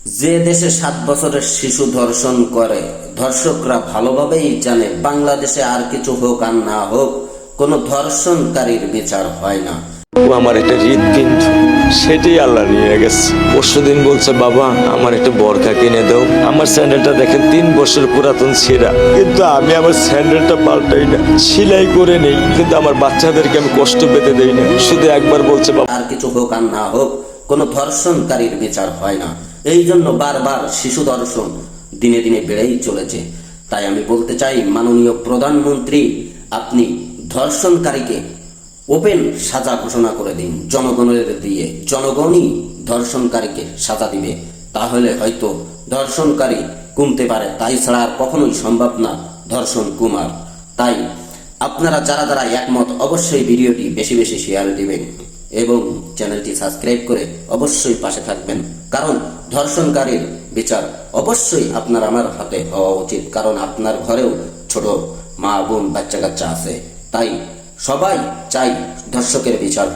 যে দেশে 7 বছরের শিশু ধর্ষণ করে, ধর্ষকরা ভালোভাবেই জানে বাংলাদেশে আর কিছু হোক আর না হোক, কোনো ধর্ষণকারীর বিচার হয় না। ও আমার একটা হৃদপিণ্ড, সেটাই আল্লাহ নিয়ে গেছে। পরশুদিন বলছে, বাবা আমার একটা বরখা কিনে দাও। আমার স্যান্ডেলটা দেখেন 3 বছর পুরাতন ছেঁড়া, কিন্তু আমি আমার স্যান্ডেলটা পাল্টাই না, সেলাই করে নেই। কিন্তু আমার বাচ্চাদেরকে আমি কষ্ট পেতে দেই না। শুধু একবার বলছে, বাবা আর কিছু হোক আর না হোক, কোনো ধর্ষণকারীর বিচার হয় না। এই জন্য বারবার শিশু ধর্ষণ দিনে দিনে বেড়েই চলেছে। তাই আমি বলতে চাই, মাননীয় প্রধানমন্ত্রী, আপনি ধর্ষণকারীকে ওপেন সাজা ঘোষণা করে দিন জনগণের দিয়ে। জনগণই ধর্ষণকারীকে সাজা দিবে, তাহলে হয়তো ধর্ষণকারী কমতে পারে। তাই ছাড়া আর কখনোই সম্ভব না ধর্ষণ কমার। তাই আপনারা যারা যারা একমত, অবশ্যই ভিডিওটি বেশি বেশি শেয়ার দিবেন এবং চ্যানেলটি সাবস্ক্রাইব করে অবশ্যই পাশে থাকবেন। কারণ ধর্ষণকারীর বিচার অবশ্যই আপনার আমার হাতে হওয়া উচিত। কারণ আপনার ঘরেও ছোট মা বোন বাচ্চা কাচ্চা আছে। তাই সবাই চাই ধর্ষকের বিচার।